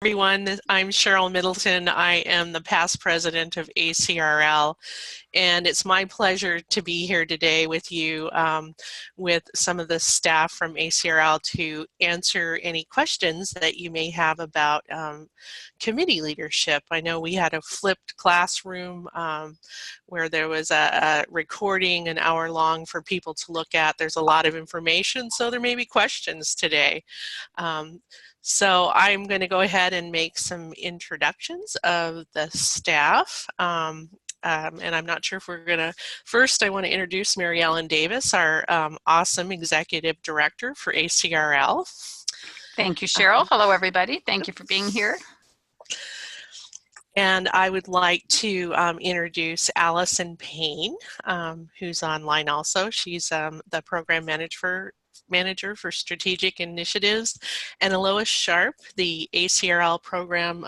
Everyone. I'm Cheryl Middleton. I am the past president of ACRL, and it's my pleasure to be here today with you with some of the staff from ACRL to answer any questions that you may have about committee leadership. I know we had a flipped classroom where there was a recording an hour long for people to look at. There's a lot of information, so there may be questions today. So I'm going to go ahead and make some introductions of the staff. And I'm not sure if we're going to, first I want to introduce Mary Ellen Davis, our awesome executive director for ACRL. Thank you, Cheryl. Hello, everybody. Thank you for being here. And I would like to introduce Allison Payne, who's online also. She's the program manager for strategic initiatives, and Lois Sharp, the ACRL program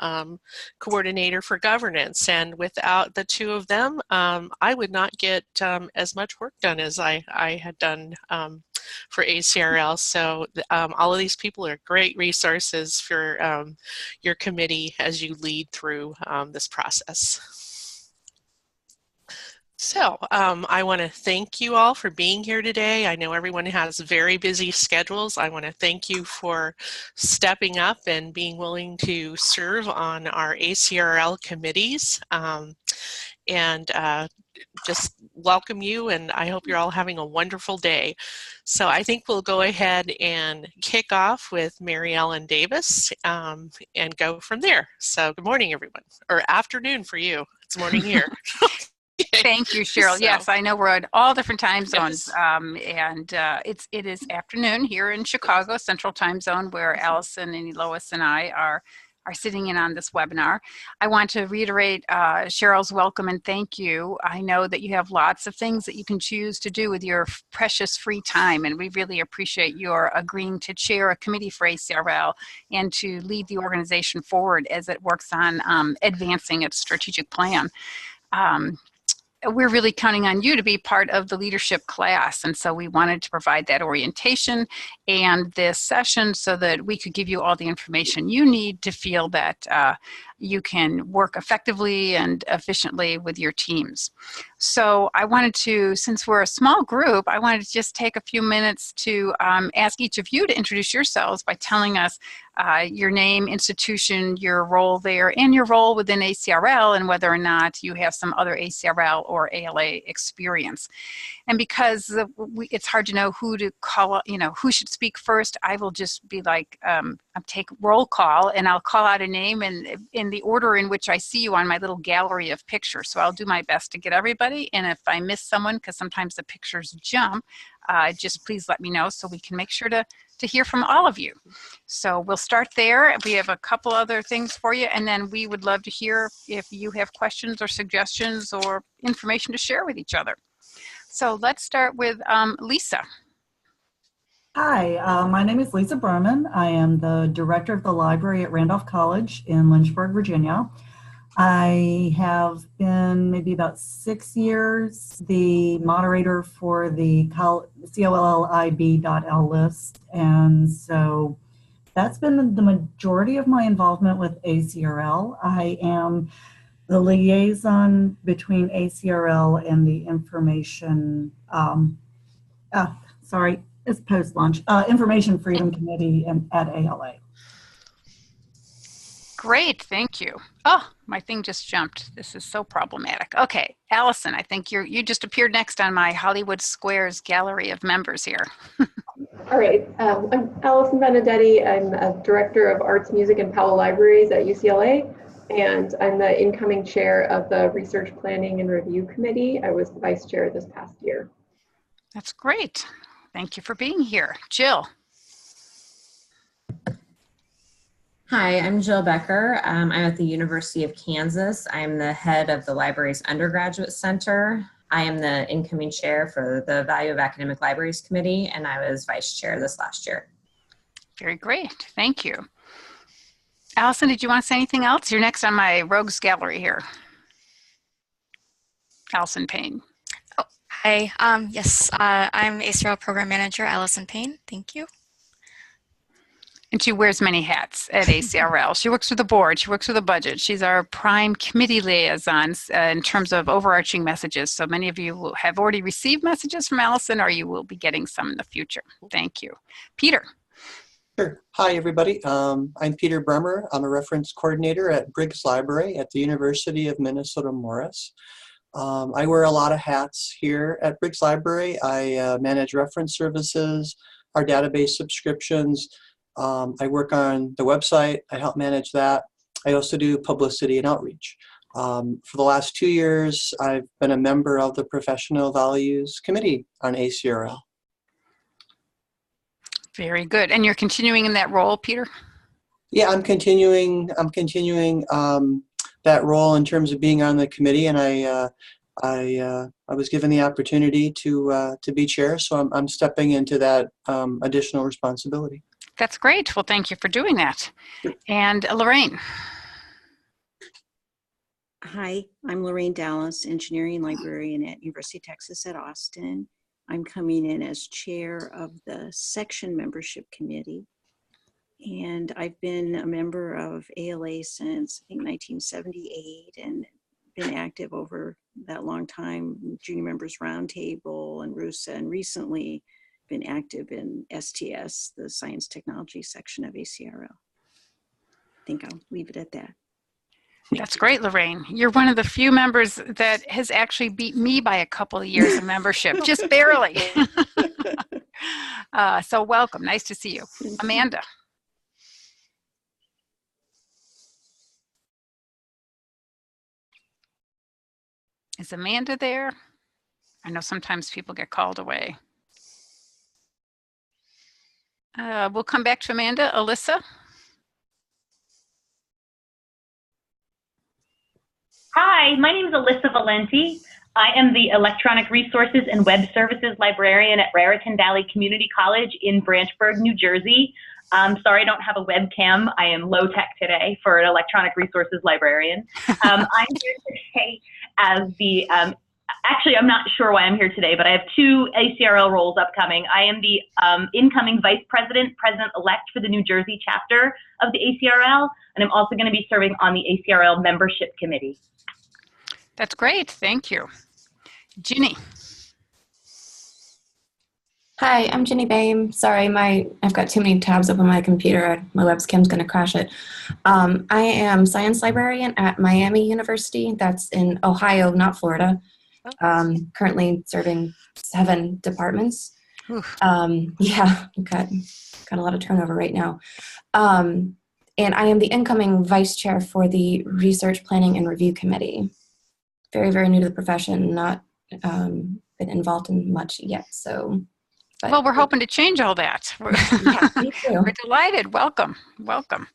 coordinator for governance. And without the two of them, I would not get as much work done as I had done for ACRL. So all of these people are great resources for your committee as you lead through this process. So I want to thank you all for being here today. I know everyone has very busy schedules. I want to thank you for stepping up and being willing to serve on our ACRL committees. And just welcome you, and I hope you're all having a wonderful day. So I think we'll go ahead and kick off with Mary Ellen Davis and go from there. So good morning, everyone, or afternoon for you. It's morning here. Thank you, Cheryl. So, yes, I know we're at all different time zones, yes. It is afternoon here in Chicago, Central Time Zone, where Allison and Lois and I are sitting in on this webinar. I want to reiterate Cheryl's welcome and thank you. I know that you have lots of things that you can choose to do with your precious free time, and we really appreciate your agreeing to chair a committee for ACRL and to lead the organization forward as it works on advancing its strategic plan. We're really counting on you to be part of the leadership class, and so we wanted to provide that orientation and this session so that we could give you all the information you need to feel that you can work effectively and efficiently with your teams. So I wanted to, since we're a small group, I wanted to just take a few minutes to ask each of you to introduce yourselves by telling us your name, institution, your role there, and your role within ACRL, and whether or not you have some other ACRL or ALA experience. And because it's hard to know who to call, who should speak first, I will just be like, I'll take roll call, and I'll call out a name in the order in which I see you on my little gallery of pictures. So I'll do my best to get everybody. And if I miss someone, because sometimes the pictures jump, just please let me know so we can make sure to hear from all of you. So we'll start there. We have a couple other things for you, and then we would love to hear if you have questions or suggestions or information to share with each other. So let's start with Lisa. Hi, my name is Lisa Breme. I am the director of the library at Randolph College in Lynchburg, Virginia. I have been maybe about 6 years the moderator for the COLLIB.L list, and so that's been the majority of my involvement with ACRL. I am the liaison between ACRL and the information, it's post-lunch, Information Freedom Committee at ALA. Great, thank you. Oh, my thing just jumped. This is so problematic. Okay, Allison, I think you just appeared next on my Hollywood Squares gallery of members here. All right, I'm Allison Benedetti. I'm a director of Arts, Music, and Powell Libraries at UCLA, and I'm the incoming chair of the Research Planning and Review Committee. I was the vice chair this past year. That's great. Thank you for being here. Jill. Hi, I'm Jill Becker. I'm at the University of Kansas. I'm the head of the library's undergraduate center. I am the incoming chair for the Value of Academic Libraries Committee, and I was vice chair this last year. Very great. Thank you. Allison, did you want to say anything else? You're next on my rogues gallery here. Allison Payne. Oh, hi. Yes, I'm ACRL Program Manager Allison Payne. Thank you. And she wears many hats at ACRL. She works with the board. She works with the budget. She's our prime committee liaison in terms of overarching messages. So many of you will have already received messages from Allison, or you will be getting some in the future. Thank you. Peter. Sure. Hi, everybody. I'm Peter Breme. I'm a reference coordinator at Briggs Library at the University of Minnesota Morris. I wear a lot of hats here at Briggs Library. I manage reference services, our database subscriptions. I work on the website. I help manage that. I also do publicity and outreach. For the last 2 years, I've been a member of the Professional Values Committee on ACRL. Very good. And you're continuing in that role, Peter? Yeah, I'm continuing that role in terms of being on the committee, and I was given the opportunity to be chair, so I'm stepping into that additional responsibility. That's great. Well, thank you for doing that. And Lorraine. Hi, I'm Lorraine Dallas, engineering librarian at University of Texas at Austin. I'm coming in as chair of the section membership committee. And I've been a member of ALA since, I think, 1978, and been active over that long time, Junior Members Roundtable and RUSA, and recently been active in STS, the Science Technology section of ACRL. I think I'll leave it at that. That's great, Lorraine. You're one of the few members that has actually beat me by a couple of years of membership, just barely. So welcome. Nice to see you. Amanda. Is Amanda there? I know sometimes people get called away. We'll come back to Amanda. Alyssa? Hi, my name is Alyssa Valenti. I am the Electronic Resources and Web Services Librarian at Raritan Valley Community College in Branchburg, New Jersey. Sorry I don't have a webcam. I am low tech today for an Electronic Resources Librarian. I'm here today as the, actually I'm not sure why I'm here today, but I have 2 ACRL roles upcoming. I am the incoming Vice President, President-elect for the New Jersey chapter of the ACRL, and I'm also going to be serving on the ACRL Membership Committee. That's great. Thank you. Ginny. Hi, I'm Ginny Bame. Sorry, I've got too many tabs open on my computer. My webcam's going to crash it. I am science librarian at Miami University. That's in Ohio, not Florida. Currently serving 7 departments. Yeah, we've got a lot of turnover right now. And I am the incoming vice chair for the Research Planning and Review Committee. Very, very new to the profession, not been involved in much yet. So, well, we're hoping to change all that. Yeah, me too. We're delighted. Welcome. Welcome.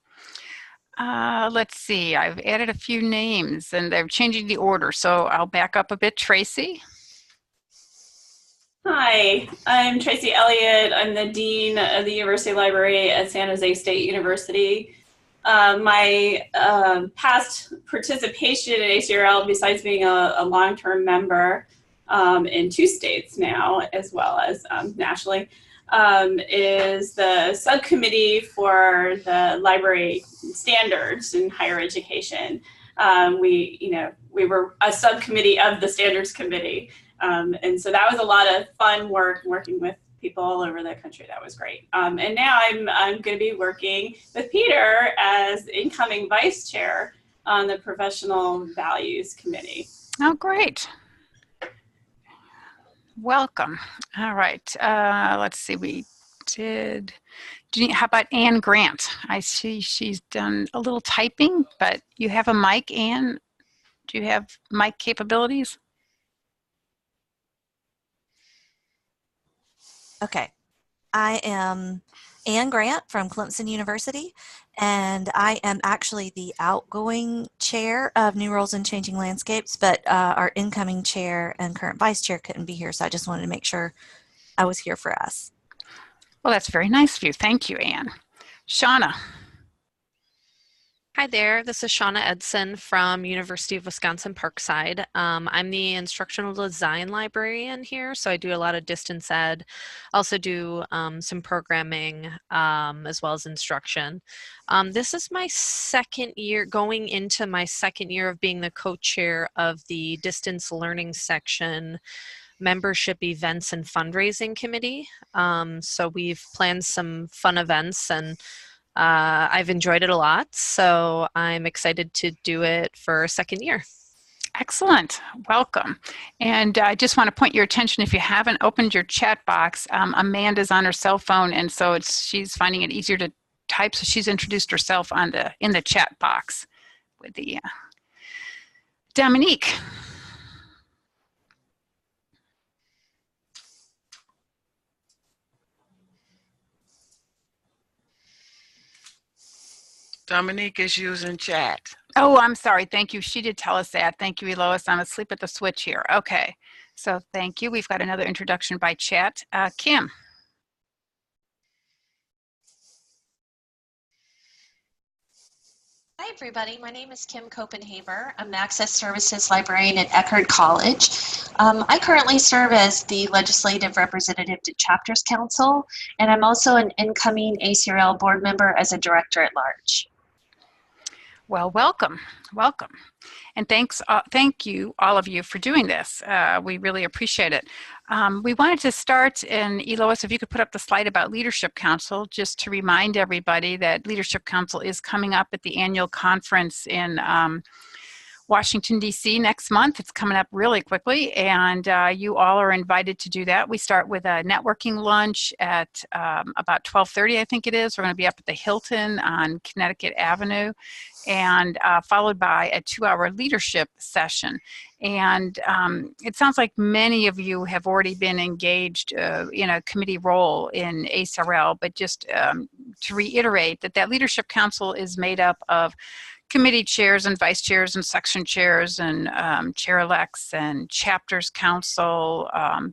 Let's see. I've added a few names and they're changing the order. So I'll back up a bit. Tracy. Hi, I'm Tracy Elliot. I'm the Dean of the University Library at San Jose State University. My past participation at ACRL, besides being a long-term member in 2 states now, as well as nationally, is the subcommittee for the library standards in higher education. We were a subcommittee of the standards committee. And so that was a lot of fun work working with people all over the country. That was great. And now I'm going to be working with Peter as incoming vice chair on the Professional Values Committee. Oh, great. Welcome. All right. Let's see. How about Anne Grant? I see she's done a little typing, but you have a mic, Anne? Do you have mic capabilities? Okay. I am Anne Grant from Clemson University, and I am actually the outgoing chair of New Roles in Changing Landscapes, but our incoming chair and current vice chair couldn't be here, so I just wanted to make sure I was here for us. Well, that's very nice of you. Thank you, Anne. Shauna. Hi there, this is Shauna Edson from University of Wisconsin Parkside. I'm the instructional design librarian here, so I do a lot of distance ed. Also do some programming as well as instruction. This is my second year, going into my second year of being the co-chair of the distance learning section membership events and fundraising committee. So we've planned some fun events and I've enjoyed it a lot, so I'm excited to do it for a second year. Excellent. Welcome. And I just want to point your attention, if you haven't opened your chat box, Amanda's on her cell phone, and so she's finding it easier to type, so she's introduced herself in the chat box with the Dominique. Dominique is using chat. Oh, I'm sorry. Thank you. She did tell us that. Thank you, Elois. I'm asleep at the switch here. Okay. So thank you. We've got another introduction by chat. Kim. Hi, everybody. My name is Kim Copenhaver. I'm an Access Services Librarian at Eckerd College. I currently serve as the Legislative Representative to Chapters Council, and I'm also an incoming ACRL board member as a Director at Large. Well, welcome. Welcome. And thank you, all of you, for doing this. We really appreciate it. We wanted to start, and Elois, if you could put up the slide about Leadership Council, just to remind everybody that Leadership Council is coming up at the annual conference in Washington, D.C. next month. It's coming up really quickly, and you all are invited to do that. We start with a networking lunch at about 12:30, I think it is. We're going to be up at the Hilton on Connecticut Avenue, and followed by a 2-hour leadership session. And it sounds like many of you have already been engaged in a committee role in ACRL, but just to reiterate that Leadership Council is made up of committee chairs and vice chairs and section chairs and chair-elects and chapters council,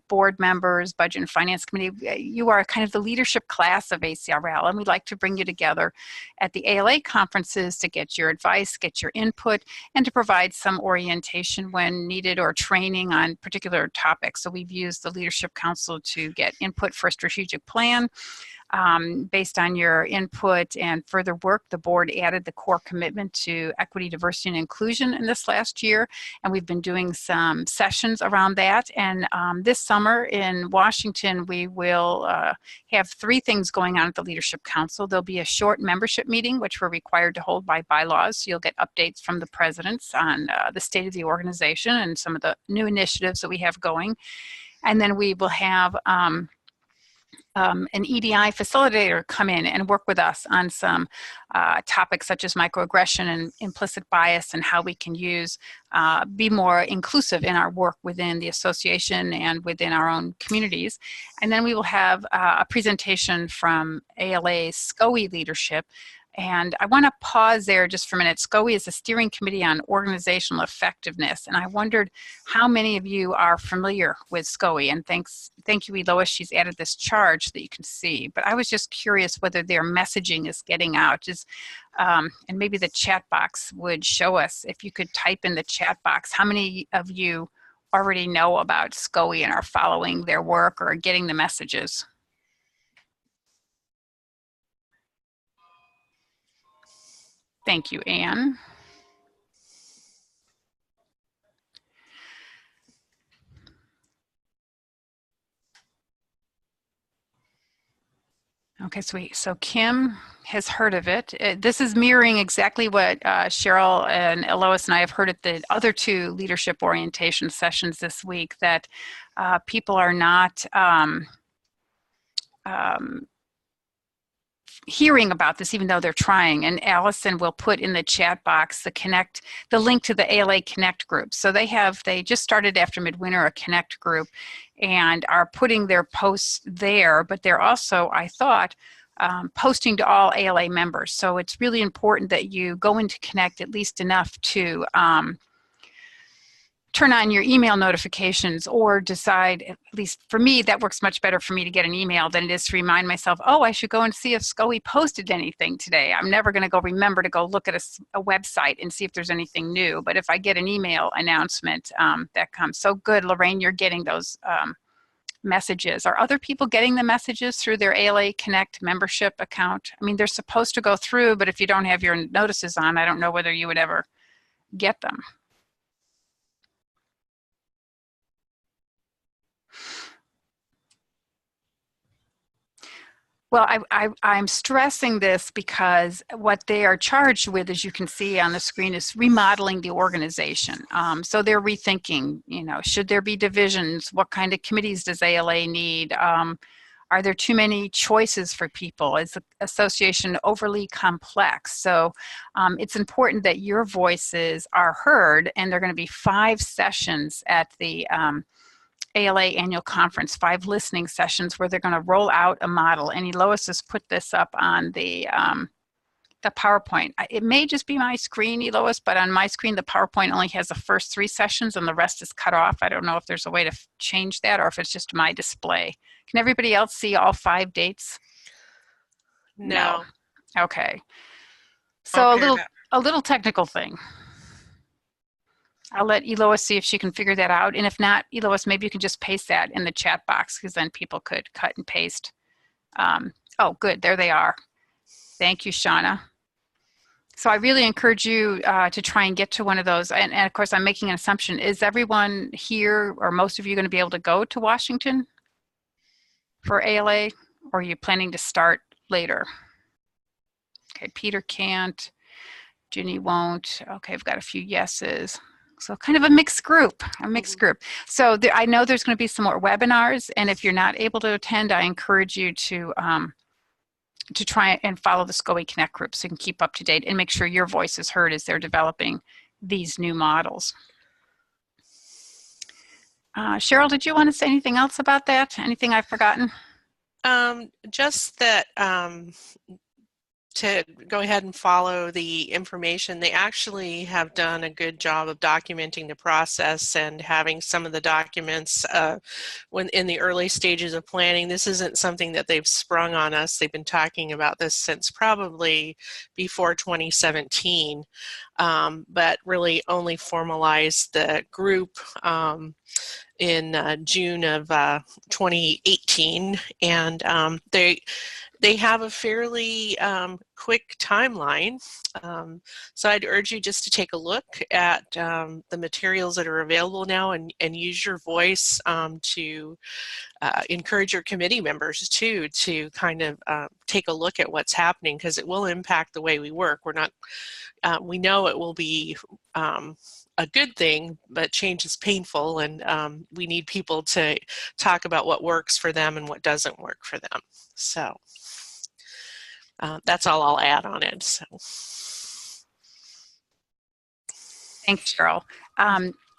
board members, budget and finance committee. You are kind of the leadership class of ACRL, and we'd like to bring you together at the ALA conferences to get your advice, get your input, and to provide some orientation when needed or training on particular topics. So we've used the Leadership Council to get input for a strategic plan. Based on your input and further work, the board added the core commitment to equity, diversity, and inclusion in this last year, and we've been doing some sessions around that. And this summer in Washington, we will have 3 things going on at the Leadership Council. There'll be a short membership meeting, which we're required to hold by bylaws, so you'll get updates from the presidents on the state of the organization and some of the new initiatives that we have going. And then we will have an EDI facilitator come in and work with us on some topics such as microaggression and implicit bias, and how we can be more inclusive in our work within the association and within our own communities. And then we will have a presentation from ALA SCOE leadership. And I want to pause there just for a minute. SCOE is the Steering Committee on Organizational Effectiveness, and I wondered how many of you are familiar with SCOE. And thank you, Elois. She's added this chart that you can see. But I was just curious whether their messaging is getting out. And maybe the chat box would show us, if you could type in the chat box, how many of you already know about SCOE and are following their work or getting the messages. Thank you, Anne. Okay, sweet. So Kim has heard of it. This is mirroring exactly what Cheryl and Elois and I have heard at the other 2 leadership orientation sessions this week, that people are not hearing about this, even though they're trying. And Allison will put in the chat box the link to the ALA Connect group. So they just started after midwinter a Connect group and are putting their posts there, but they're also, I thought, posting to all ALA members. So it's really important that you go into Connect at least enough to turn on your email notifications or decide, at least for me, that works much better for me to get an email than it is to remind myself, oh, I should go and see if SCOE posted anything today. I'm never going to go remember to go look at a website and see if there's anything new. But if I get an email announcement that comes, so good, Lorraine, you're getting those messages. Are other people getting the messages through their ALA Connect membership account? I mean, they're supposed to go through, but if you don't have your notices on, I don't know whether you would ever get them. Well, I'm stressing this because what they are charged with, as you can see on the screen, is remodeling the organization. So they're rethinking, you know, should there be divisions? What kind of committees does ALA need? Are there too many choices for people? Is the association overly complex? So it's important that your voices are heard, and there are going to be 5 sessions at the ALA annual conference, 5 listening sessions where they're going to roll out a model. And Lois has put this up on the PowerPoint. It may just be my screen, Lois, but on my screen, the PowerPoint only has the first 3 sessions and the rest is cut off. I don't know if there's a way to change that or if it's just my display. Can everybody else see all 5 dates? No. Okay. So Okay, a little technical thing. I'll let Elois see if she can figure that out. And if not, Elois, maybe you can just paste that in the chat box because then people could cut and paste. Oh, good. There they are. Thank you, Shauna. So I really encourage you to try and get to one of those. And of course, I'm making an assumption. Is everyone here or most of you going to be able to go to Washington for ALA? Or are you planning to start later? Okay, Peter can't. Ginny won't. Okay, I've got a few yeses. So kind of a mixed group, So I know there's going to be some more webinars, and if you're not able to attend, I encourage you to try and follow the SCOE Connect group so you can keep up to date and make sure your voice is heard as they're developing these new models. Cheryl, did you want to say anything else about that? Anything I've forgotten? Just that to go ahead and follow the information. They actually have done a good job of documenting the process and having some of the documents when in the early stages of planning. This isn't something that they've sprung on us. They've been talking about this since probably before 2017, but really only formalized the group in June of 2018, and they have a fairly quick timeline. So I'd urge you just to take a look at the materials that are available now and use your voice to encourage your committee members too to kind of take a look at what's happening, because it will impact the way we work. We're not, we know it will be a good thing, but change is painful, and we need people to talk about what works for them and what doesn't work for them. So that's all I'll add on it. So. Thanks, Cheryl.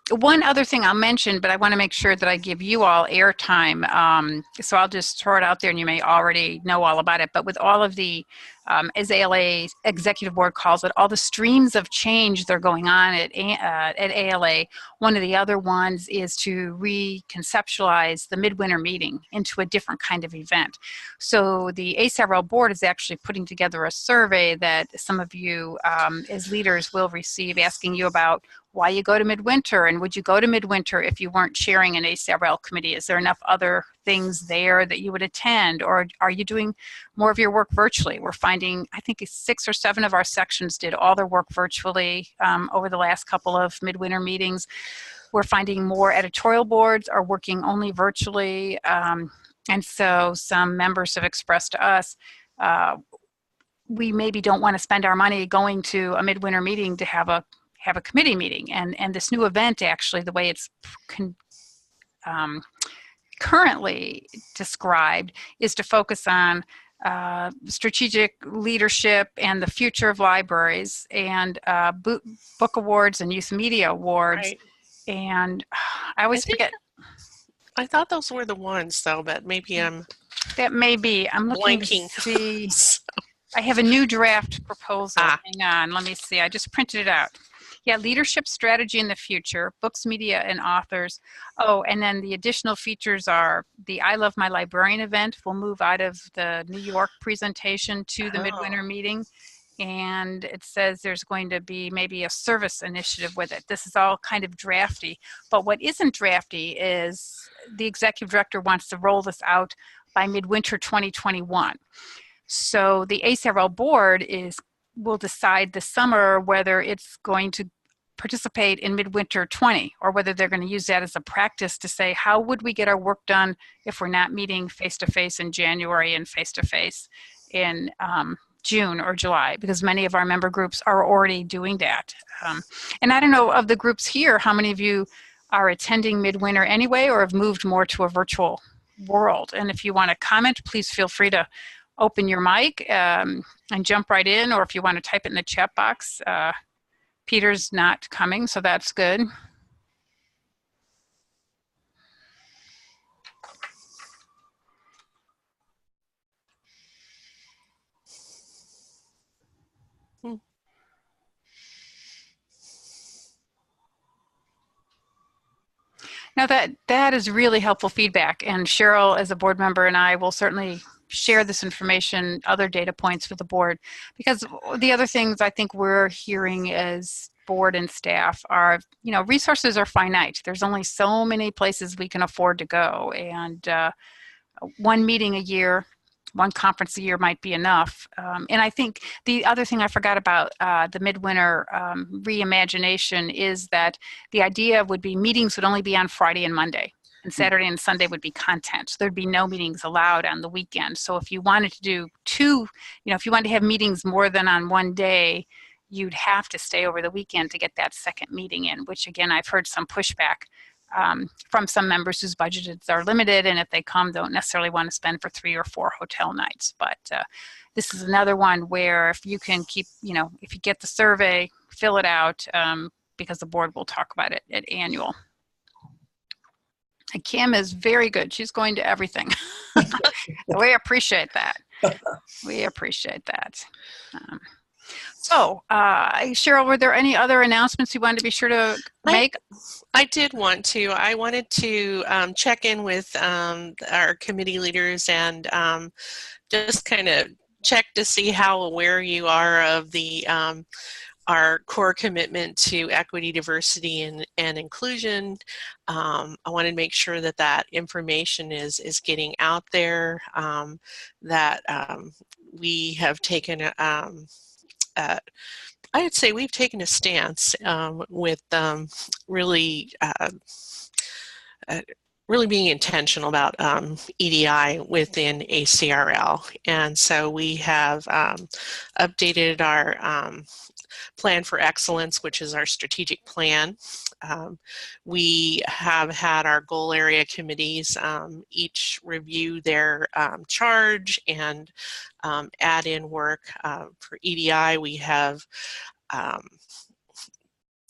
One other thing I'll mention, but I want to make sure that I give you all airtime. So I'll just throw it out there, and you may already know all about it. But with all of the, as ALA Executive Board calls it, all the streams of change that are going on at ALA, one of the other ones is to reconceptualize the midwinter meeting into a different kind of event. So the ACRL board is actually putting together a survey that some of you as leaders will receive, asking you about why you go to midwinter, and would you go to midwinter if you weren't chairing an ACRL committee? Is there enough other things there that you would attend, or are you doing more of your work virtually? We're finding, I think 6 or 7 of our sections did all their work virtually over the last couple of midwinter meetings. We're finding more editorial boards are working only virtually, and so some members have expressed to us we maybe don't want to spend our money going to a midwinter meeting to have a committee meeting, and this new event, actually, the way it's currently described, is to focus on strategic leadership and the future of libraries, and book awards and youth media awards. Right. And I always forget. I thought those were the ones, though, but maybe I'm that may be. I'm looking blanking. to see. I have a new draft proposal. Hang on, let me see. I just printed it out. Yeah, leadership strategy in the future, books, media, and authors. Oh, and then the additional features are the I Love My Librarian event will move out of the New York presentation to the midwinter meeting. And it says there's going to be maybe a service initiative with it. This is all kind of drafty. But what isn't drafty is the executive director wants to roll this out by midwinter 2021. So the ACRL board will decide this summer whether it's going to participate in midwinter 20 or whether they're going to use that as a practice to say, how would we get our work done if we're not meeting face-to-face in January and face-to-face in June or July, because many of our member groups are already doing that. And I don't know, of the groups here, how many of you are attending midwinter anyway or have moved more to a virtual world? And if you want to comment, please feel free to open your mic and jump right in, or if you want to type it in the chat box. Peter's not coming, so that's good. Now that is really helpful feedback, and Cheryl as a board member and I will certainly share this information, other data points with the board, because the other things I think we're hearing as board and staff are, resources are finite. There's only so many places we can afford to go, and one meeting a year, one conference a year might be enough. And I think the other thing I forgot about the midwinter reimagination is that the idea would be meetings would only be on Friday and Monday, and Saturday and Sunday would be content. So there'd be no meetings allowed on the weekend. So if you wanted to do if you wanted to have meetings more than on one day, you'd have to stay over the weekend to get that second meeting in, which again, I've heard some pushback from some members whose budgets are limited, and if they come, don't necessarily want to spend for 3 or 4 hotel nights. But this is another one where if you can keep, if you get the survey, fill it out, because the board will talk about it at annual. And Kim is very good. She's going to everything. We appreciate that. We appreciate that. So, Cheryl, were there any other announcements you wanted to be sure to make? I did want to. I wanted to check in with our committee leaders and just kind of check to see how aware you are of the our core commitment to equity, diversity, and inclusion. I wanted to make sure that that information is getting out there, that we have taken I would say we've taken a stance with really being intentional about EDI within ACRL. And so we have updated our Plan for Excellence, which is our strategic plan. We have had our goal area committees each review their charge and add in work. For EDI, we have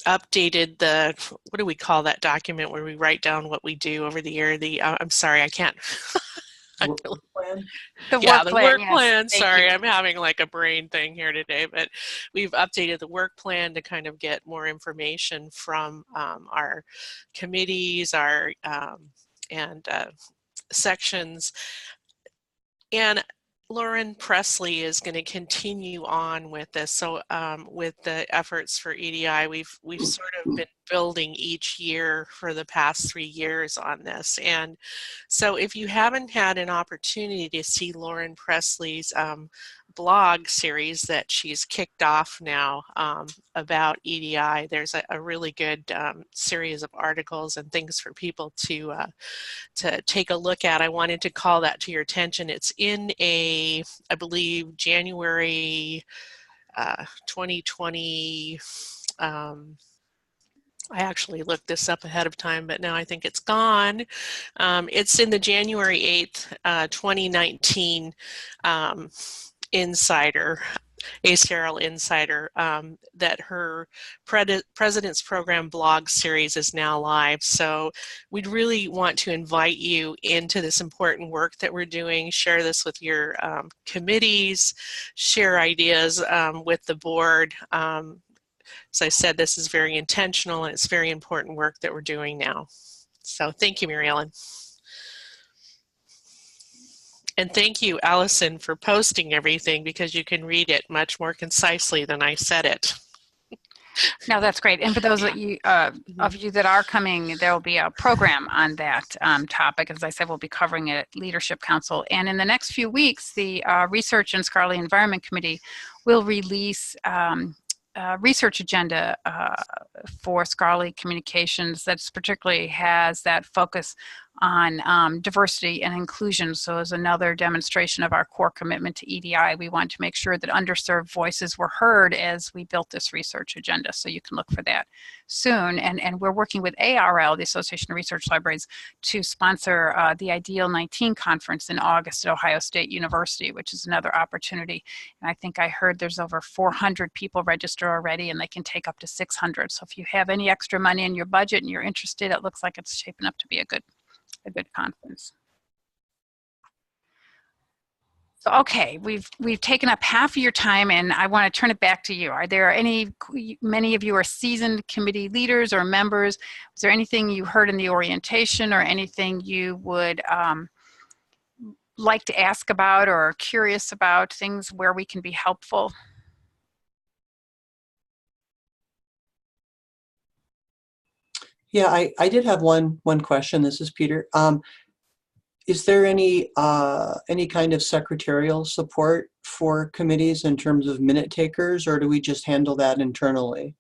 updated the, what do we call that document where we write down what we do over the year? I'm sorry, I can't. Work plan? The work plan. Sorry, I'm having like a brain thing here today, but we've updated the work plan to kind of get more information from our committees, our sections. And Lauren Presley is going to continue on with this. So with the efforts for EDI, we've sort of been building each year for the past 3 years on this. And so if you haven't had an opportunity to see Lauren Presley's blog series that she's kicked off now about EDI, there's a really good series of articles and things for people to take a look at. I wanted to call that to your attention. It's in I believe, January 2020. I actually looked this up ahead of time, but now I think it's gone. It's in the January 8th, 2019 Insider, ACRL Insider, that her President's Program blog series is now live. So we'd really want to invite you into this important work that we're doing. Share this with your committees, share ideas with the board. as I said, this is very intentional and it's very important work that we're doing now. So thank you, Mary Ellen. And thank you, Allison, for posting everything, because you can read it much more concisely than I said it. No, that's great. And for those of you that are coming, there will be a program on that topic. As I said, we'll be covering it at Leadership Council. And in the next few weeks, the Research and Scholarly Environment Committee will release a research agenda for scholarly communications that's particularly has that focus on diversity and inclusion. So as another demonstration of our core commitment to EDI, we want to make sure that underserved voices were heard as we built this research agenda. So you can look for that soon. And we're working with ARL, the Association of Research Libraries, to sponsor the Ideal 19 conference in August at Ohio State University, which is another opportunity. And I think I heard there's over 400 people registered already, and they can take up to 600. So if you have any extra money in your budget and you're interested, it looks like it's shaping up to be a good conference. So, okay, we've taken up half of your time, and I want to turn it back to you. Are there many of you are seasoned committee leaders or members? Is there anything you heard in the orientation or anything you would like to ask about or are curious about, things where we can be helpful? Yeah, I did have one question. This is Peter. Is there any kind of secretarial support for committees in terms of minute takers, or do we just handle that internally?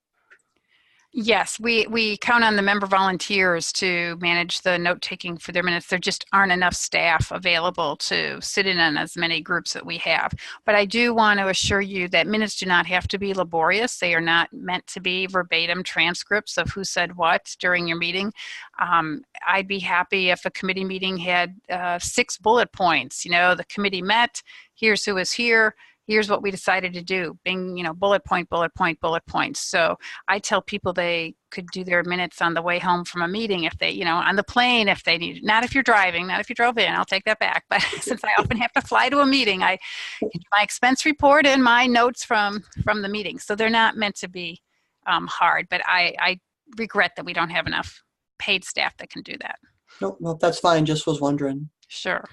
Yes, we count on the member volunteers to manage the note-taking for their minutes. There just aren't enough staff available to sit in on as many groups that we have. But I do want to assure you that minutes do not have to be laborious. They are not meant to be verbatim transcripts of who said what during your meeting. I'd be happy if a committee meeting had 6 bullet points. You know, the committee met, here's who was here, here's what we decided to do. Bing, you know, bullet point, bullet point, bullet points. So I tell people they could do their minutes on the way home from a meeting if they, you know, on the plane if they need, not if you're driving, not if you drove in, I'll take that back. But since I often have to fly to a meeting, I do my expense report and my notes from the meeting. So they're not meant to be hard, but I regret that we don't have enough paid staff that can do that. No, that's fine. Just was wondering. Sure.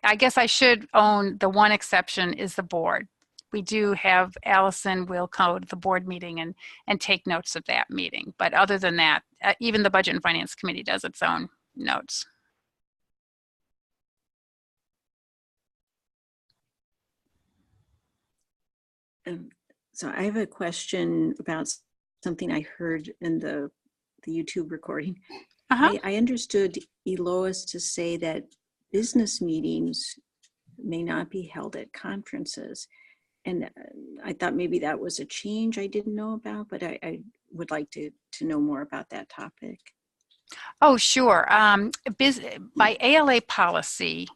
I guess I should own the one exception is the board. We do have Allison will go to the board meeting and take notes of that meeting. But other than that, even the Budget and Finance Committee does its own notes. So I have a question about something I heard in the YouTube recording. I understood Elois to say that business meetings may not be held at conferences. And I thought maybe that was a change I didn't know about, but I would like to know more about that topic. Oh, sure. By ALA policy,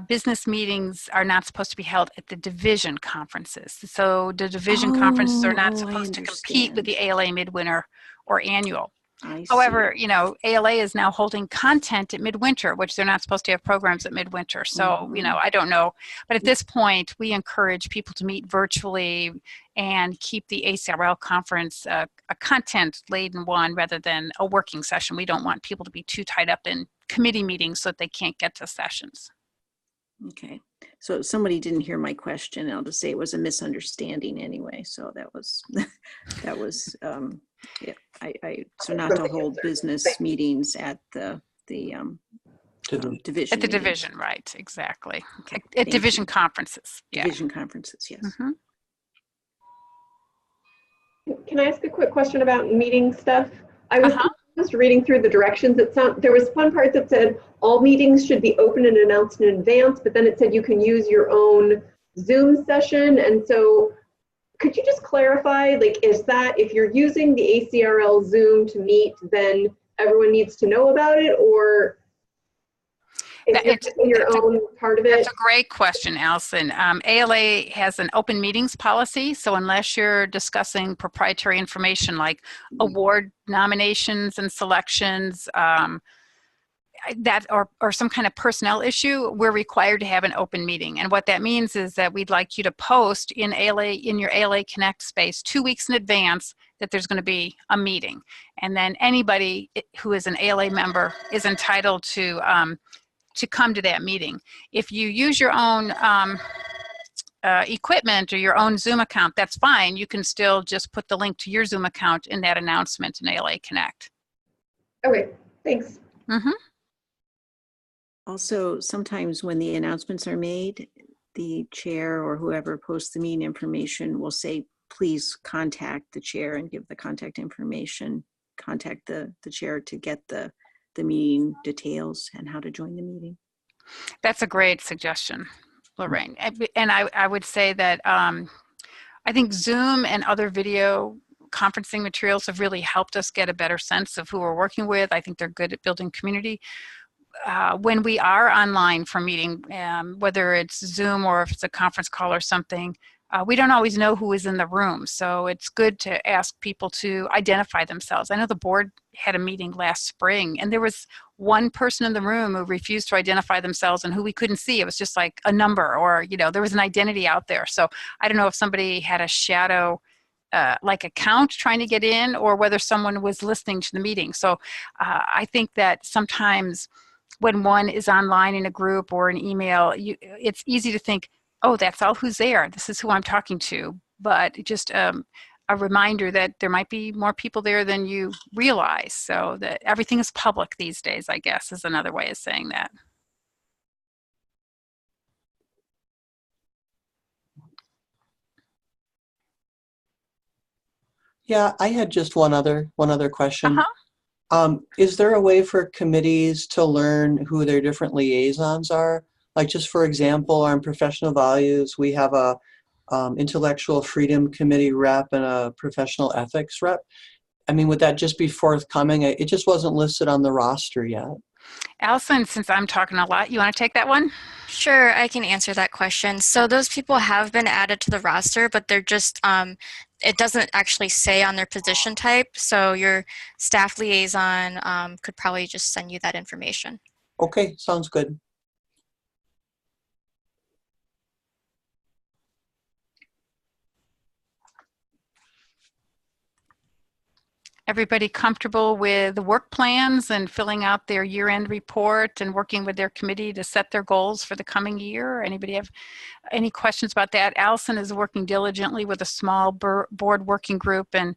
business meetings are not supposed to be held at the division conferences. So the division conferences are not supposed to compete with the ALA midwinter or annual. However, you know, ALA is now holding content at midwinter, which they're not supposed to have programs at midwinter. So, you know, I don't know. But at this point, we encourage people to meet virtually and keep the ACRL conference a content-laden one rather than a working session. We don't want people to be too tied up in committee meetings so that they can't get to sessions. Okay. So if somebody didn't hear my question, I'll just say it was a misunderstanding anyway. So that was, yeah, so not to hold business meetings at the division. At the division, right, exactly. At division conferences. Yeah. Division conferences, yes. Mm-hmm. Can I ask a quick question about meeting stuff? I was just reading through the directions. There was one part that said all meetings should be open and announced in advance, but then it said you can use your own Zoom session. And so could you just clarify, like, is that if you're using the ACRL Zoom to meet, then everyone needs to know about it, or is your own part of it? That's a great question, Allison. ALA has an open meetings policy, so unless you're discussing proprietary information like award nominations and selections, or some kind of personnel issue, we're required to have an open meeting. And what that means is that we'd like you to post in your ALA Connect space 2 weeks in advance that there's going to be a meeting. And then anybody who is an ALA member is entitled to come to that meeting. If you use your own equipment or your own Zoom account, that's fine. You can still just put the link to your Zoom account in that announcement in ALA Connect. Okay, thanks. Mm-hmm. Also, sometimes when the announcements are made, the chair or whoever posts the meeting information will say, please contact the chair and give the contact information, contact the chair to get the meeting details and how to join the meeting. That's a great suggestion, Lorraine. And I would say that I think Zoom and other video conferencing materials have really helped us get a better sense of who we're working with. I think they're good at building community. When we are online for meeting, whether it's Zoom or if it's a conference call or something, we don't always know who is in the room. So it's good to ask people to identify themselves. I know the board had a meeting last spring and there was one person in the room who refused to identify themselves and who we couldn't see. It was just like a number, or, you know, there was an identity out there. So I don't know if somebody had a shadow like account trying to get in, or whether someone was listening to the meeting. So I think that sometimes when one is online in a group or an email, it's easy to think, oh, that's all who's there. This is who I'm talking to. But just a reminder that there might be more people there than you realize. So that everything is public these days, I guess, is another way of saying that. Yeah, I had just one other question. Uh-huh. Is there a way for committees to learn who their different liaisons are? Like, just for example, on professional values, we have a intellectual freedom committee rep and a professional ethics rep. I mean, would that just be forthcoming? It just wasn't listed on the roster yet. Allison, since I'm talking a lot, you want to take that one? Sure, I can answer that question. So those people have been added to the roster, but they're just, it doesn't actually say on their position type. So your staff liaison could probably just send you that information. Okay, sounds good. Everybody comfortable with the work plans and filling out their year-end report and working with their committee to set their goals for the coming year? Anybody have any questions about that? Allison is working diligently with a small board working group and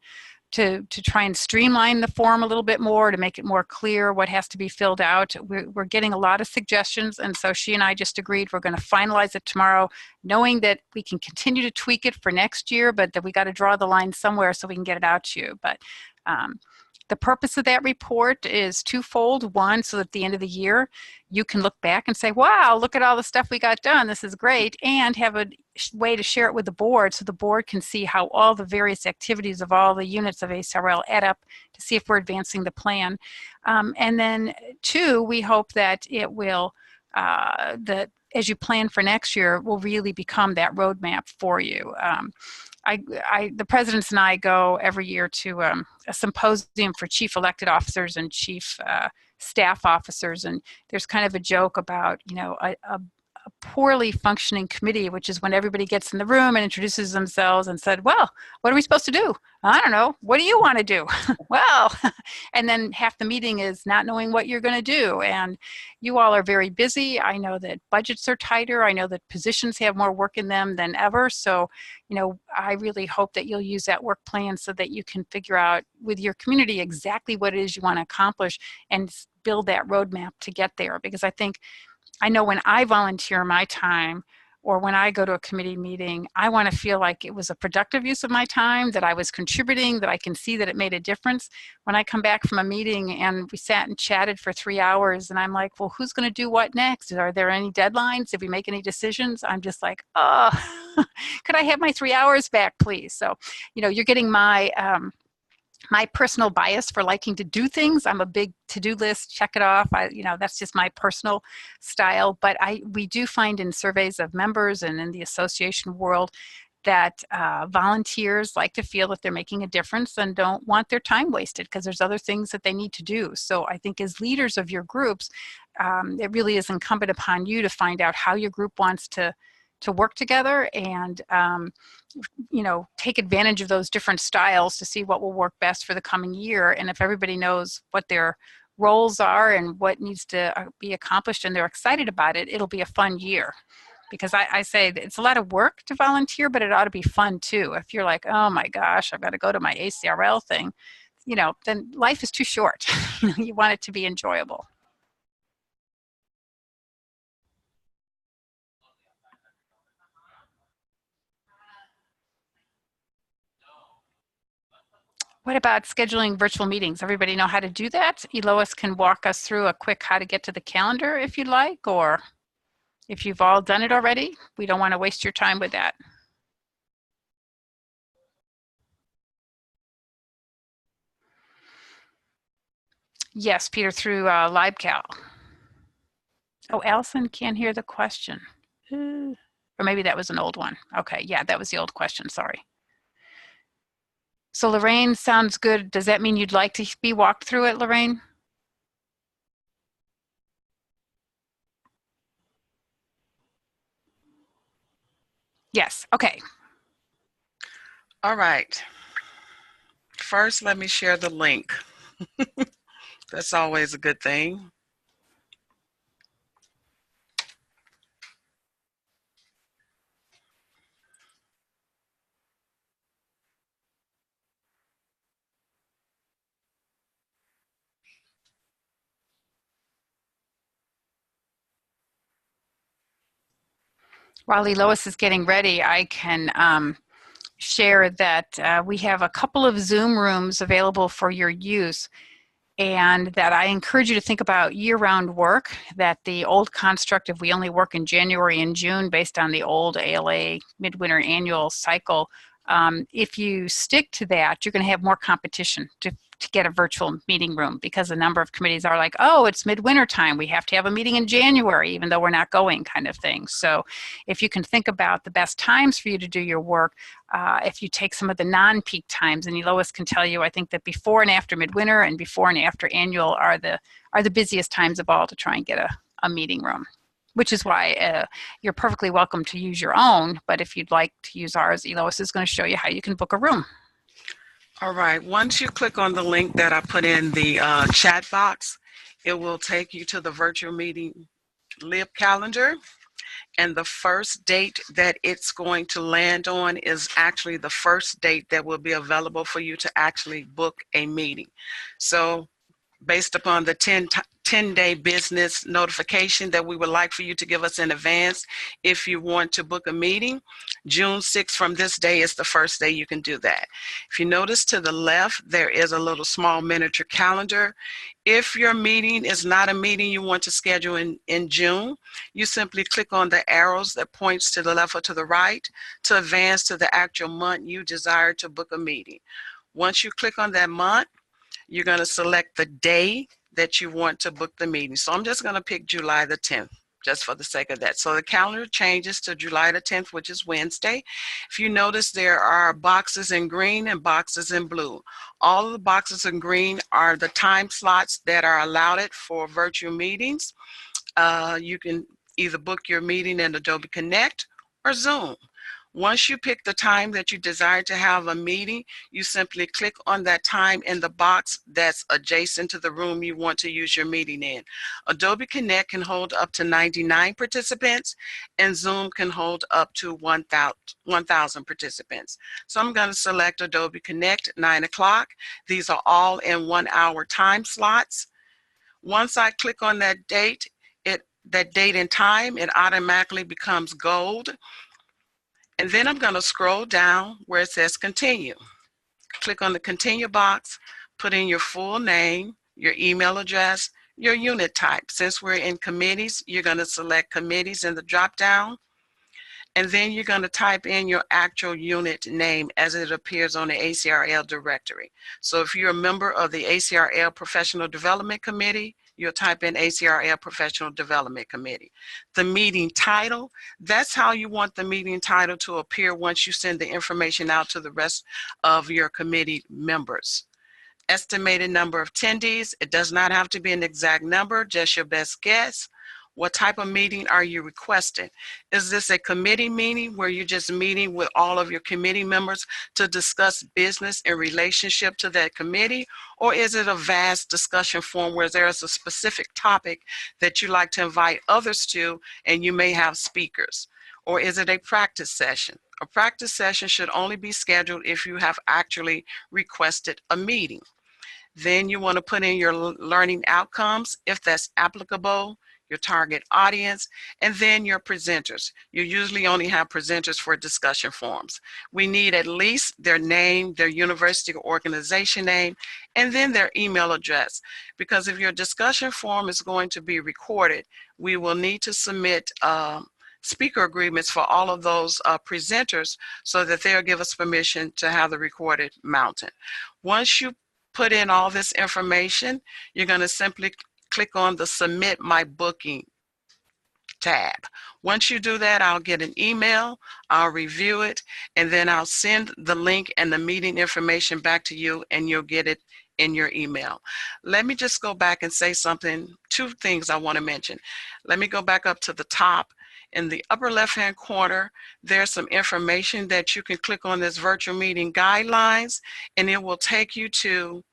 to try and streamline the form a little bit more, to make it more clear what has to be filled out. We're getting a lot of suggestions, and so she and I just agreed we're going to finalize it tomorrow, knowing that we can continue to tweak it for next year, but that we got to draw the line somewhere so we can get it out to you. But the purpose of that report is twofold. One, so that at the end of the year, you can look back and say, wow, look at all the stuff we got done. This is great. And have a way to share it with the board so the board can see how all the various activities of all the units of ACRL add up to see if we're advancing the plan. And then two, we hope that it will, as you plan for next year, will really become that roadmap for you. The presidents and I go every year to a symposium for chief elected officers and chief staff officers, and there's kind of a joke about, you know, a poorly functioning committee, which is when everybody gets in the room and introduces themselves and said, well, what are we supposed to do? I don't know. What do you want to do? Well, and then half the meeting is not knowing what you're going to do. And you all are very busy. I know that budgets are tighter. I know that positions have more work in them than ever. So, you know, I really hope that you'll use that work plan so that you can figure out with your community exactly what it is you want to accomplish and build that roadmap to get there. Because I know when I volunteer my time or when I go to a committee meeting, I want to feel like it was a productive use of my time, that I was contributing, that I can see that it made a difference. When I come back from a meeting and we sat and chatted for 3 hours and I'm like, well, who's going to do what next? Are there any deadlines? Did we make any decisions? I'm just like, oh, could I have my 3 hours back, please? So, you know, you're getting my personal bias for liking to do things. I'm a big to-do list, check it off. That's just my personal style. But we do find in surveys of members and in the association world that volunteers like to feel that they're making a difference and don't want their time wasted because there's other things that they need to do. So I think as leaders of your groups, it really is incumbent upon you to find out how your group wants to work together and you know, take advantage of those different styles to see what will work best for the coming year. And if everybody knows what their roles are and what needs to be accomplished and they're excited about it, it'll be a fun year. Because I say that it's a lot of work to volunteer, but it ought to be fun too. If you're like, oh my gosh, I've got to go to my ACRL thing, you know, then life is too short. You want it to be enjoyable. What about scheduling virtual meetings? Everybody know how to do that? Elois can walk us through a quick how to get to the calendar if you'd like, or if you've all done it already. We don't want to waste your time with that. Yes, Peter, through LibCal. Oh, Allison can't hear the question. Or maybe that was an old one. Okay, yeah, that was the old question, sorry. So Lorraine sounds good. Does that mean you'd like to be walked through it, Lorraine? Yes, okay. All right. First, let me share the link. That's always a good thing. While Elois is getting ready, I can share that we have a couple of Zoom rooms available for your use, and that I encourage you to think about year-round work, that the old construct of we only work in January and June based on the old ALA midwinter annual cycle, if you stick to that, you're going to have more competition to get a virtual meeting room, because a number of committees are like, oh, it's midwinter time, we have to have a meeting in January even though we're not going, kind of thing. So if you can think about the best times for you to do your work, if you take some of the non-peak times, and Elois can tell you, I think that before and after midwinter and before and after annual are the busiest times of all to try and get a meeting room. Which is why you're perfectly welcome to use your own, but if you'd like to use ours, Elois is going to show you how you can book a room. All right, once you click on the link that I put in the chat box, it will take you to the virtual meeting lib calendar. And the first date that it's going to land on is actually the first date that will be available for you to actually book a meeting. So based upon the 10-day business notification that we would like for you to give us in advance, if you want to book a meeting, June 6th from this day is the first day you can do that. If you notice to the left, there is a little small miniature calendar. If your meeting is not a meeting you want to schedule in June, you simply click on the arrows that points to the left or to the right to advance to the actual month you desire to book a meeting. Once you click on that month, you're going to select the day that you want to book the meeting. So I'm just going to pick July the 10th, just for the sake of that. So the calendar changes to July the 10th, which is Wednesday. If you notice, there are boxes in green and boxes in blue. All of the boxes in green are the time slots that are allotted for virtual meetings. You can either book your meeting in Adobe Connect or Zoom. Once you pick the time that you desire to have a meeting, you simply click on that time in the box that's adjacent to the room you want to use your meeting in. Adobe Connect can hold up to 99 participants, and Zoom can hold up to 1,000 participants. So I'm going to select Adobe Connect, 9 o'clock. These are all in 1 hour time slots. Once I click on that date, that date and time, it automatically becomes gold. And then I'm going to scroll down where it says continue. Click on the continue box, put in your full name, your email address, your unit type. Since we're in committees, you're going to select committees in the drop down. And then you're going to type in your actual unit name as it appears on the ACRL directory. So if you're a member of the ACRL Professional Development Committee, you'll type in ACRL Professional Development Committee. The meeting title, that's how you want the meeting title to appear once you send the information out to the rest of your committee members. Estimated number of attendees, it does not have to be an exact number, just your best guess. What type of meeting are you requesting? Is this a committee meeting where you're just meeting with all of your committee members to discuss business in relationship to that committee? Or is it a vast discussion forum where there's a specific topic that you like to invite others to and you may have speakers? Or is it a practice session? A practice session should only be scheduled if you have actually requested a meeting. Then you want to put in your learning outcomes, if that's applicable, your target audience, and then your presenters. You usually only have presenters for discussion forums. We need at least their name, their university or organization name, and then their email address. Because if your discussion forum is going to be recorded, we will need to submit speaker agreements for all of those presenters so that they'll give us permission to have the recorded mounted. Once you put in all this information, you're going to simply click on the Submit My Booking tab. Once you do that, I'll get an email, I'll review it, and then I'll send the link and the meeting information back to you, and you'll get it in your email. Let me just go back and say something, two things I want to mention. Let me go back up to the top. In the upper left-hand corner, there's some information that you can click on, this virtual meeting guidelines, and it will take you to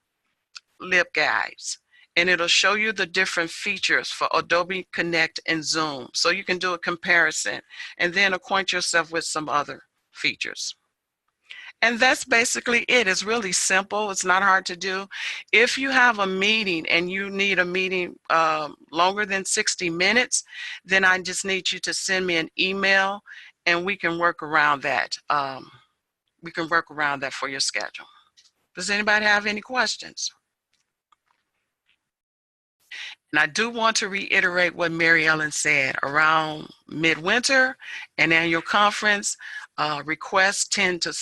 LibGuides. And it'll show you the different features for Adobe Connect and Zoom. So you can do a comparison and then acquaint yourself with some other features. And that's basically it. It's really simple. It's not hard to do. If you have a meeting and you need a meeting longer than 60 minutes, then I just need you to send me an email and we can work around that. We can work around that for your schedule. Does anybody have any questions? And I do want to reiterate what Mary Ellen said. Around midwinter and annual conference, requests tend to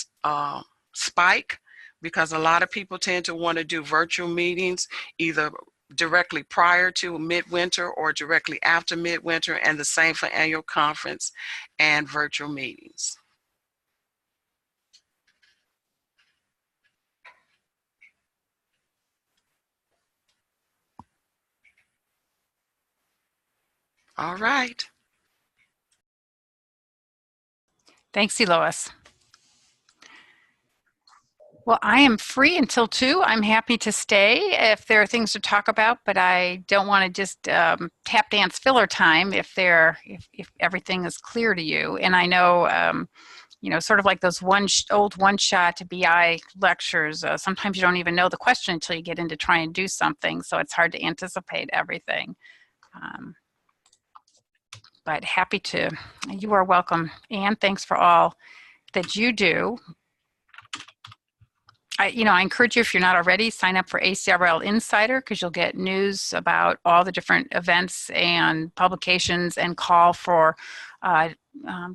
spike because a lot of people tend to want to do virtual meetings either directly prior to midwinter or directly after midwinter, and the same for annual conference and virtual meetings. All right. Thanks, Lois. Well, I am free until 2. I'm happy to stay if there are things to talk about, but I don't want to just tap dance filler time if everything is clear to you. And I know, you know, sort of like those old one-shot BI lectures, sometimes you don't even know the question until you get into try and do something, so it's hard to anticipate everything. But happy to. You are welcome. Anne, thanks for all that you do. I encourage you, if you're not already, sign up for ACRL Insider, because you'll get news about all the different events and publications, and call for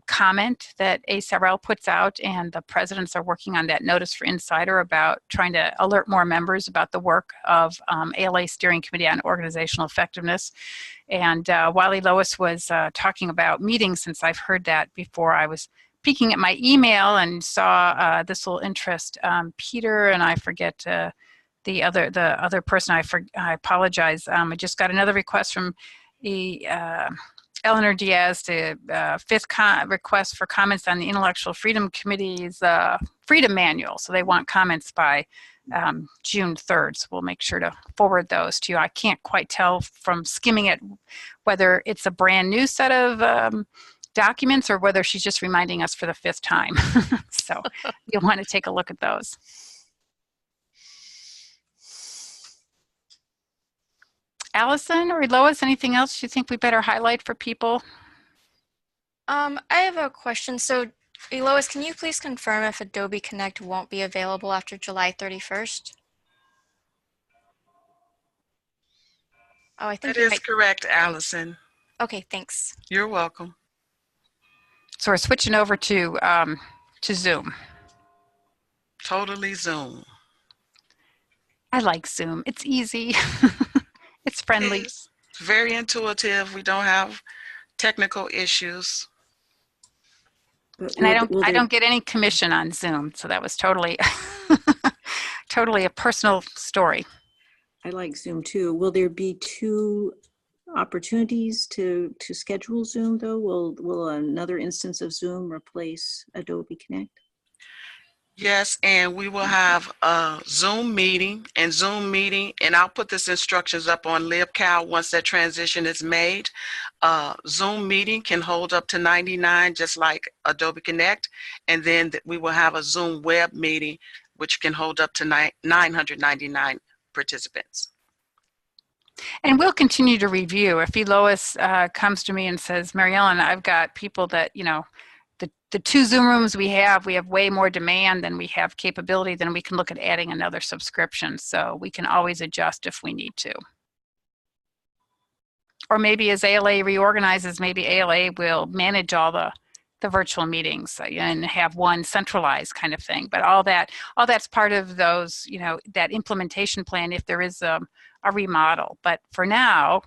comment that ACRL puts out, and the presidents are working on that notice for Insider about trying to alert more members about the work of ALA Steering Committee on Organizational Effectiveness. And while Lois was talking about meetings, since I've heard that before, I was peeking at my email and saw this will interest Peter, and I forget the other person. I apologize. I just got another request from Eleanor Diaz, the 5th request for comments on the Intellectual Freedom Committee's Freedom Manual. So they want comments by June 3rd. So we'll make sure to forward those to you. I can't quite tell from skimming it whether it's a brand new set of documents or whether she's just reminding us for the 5th time. So you'll want to take a look at those. Allison or Lois, anything else you think we better highlight for people? I have a question. So Lois, can you please confirm if Adobe Connect won't be available after July 31st? Oh, I think that is correct, Allison. Okay, thanks. You're welcome. So we're switching over to Zoom. Totally Zoom. I like Zoom. It's easy. It's friendly. It's very intuitive. We don't have technical issues. And I don't get any commission on Zoom, so that was totally, totally a personal story. I like Zoom too. Will there be 2 opportunities to schedule Zoom though? Will another instance of Zoom replace Adobe Connect? Yes, and we will have a Zoom meeting, and I'll put this instructions up on LibCal once that transition is made. Zoom meeting can hold up to 99, just like Adobe Connect, and then we will have a Zoom web meeting, which can hold up to 999 participants. And we'll continue to review. If Lois comes to me and says, Mary Ellen, I've got people that, you know, the 2 Zoom rooms we have way more demand than we have capability, then we can look at adding another subscription. So we can always adjust if we need to. Or maybe as ALA reorganizes, maybe ALA will manage all the virtual meetings and have one centralized kind of thing. But all that's part of those, you know, that implementation plan if there is a remodel. But for now,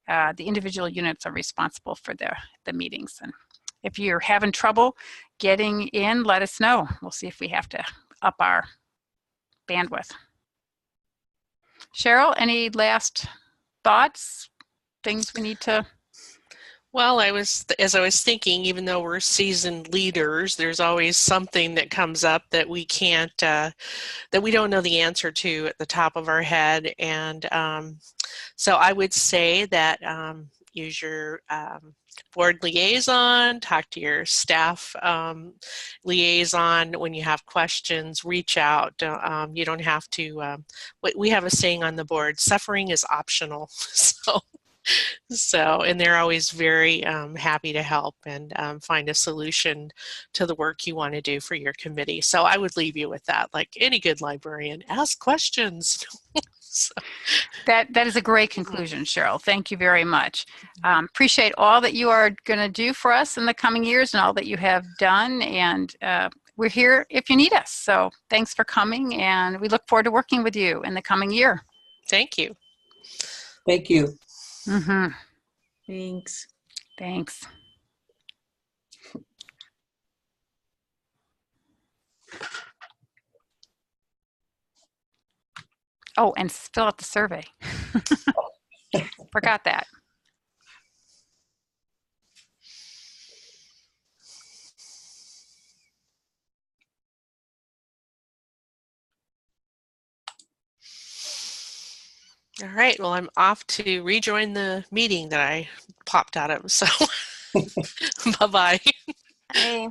the individual units are responsible for the meetings. And if you're having trouble getting in, let us know. We'll see if we have to up our bandwidth. Cheryl, any last thoughts? Things we need to? Well, as I was thinking, even though we're seasoned leaders, there's always something that comes up that we can't, that we don't know the answer to at the top of our head. And so I would say that use your board liaison, talk to your staff liaison when you have questions, reach out. You don't have to, we have a saying on the board, suffering is optional. So, and they're always very happy to help and find a solution to the work you want to do for your committee. So I would leave you with that, like any good librarian, ask questions. So. That is a great conclusion, Cheryl. Thank you very much. Appreciate all that you are going to do for us in the coming years and all that you have done. And we're here if you need us. So thanks for coming, and we look forward to working with you in the coming year. Thank you. Thank you. Mm-hmm. Thanks. Thanks. Oh, and fill out the survey. Forgot that. All right, well, I'm off to rejoin the meeting that I popped out of, so bye-bye. Bye.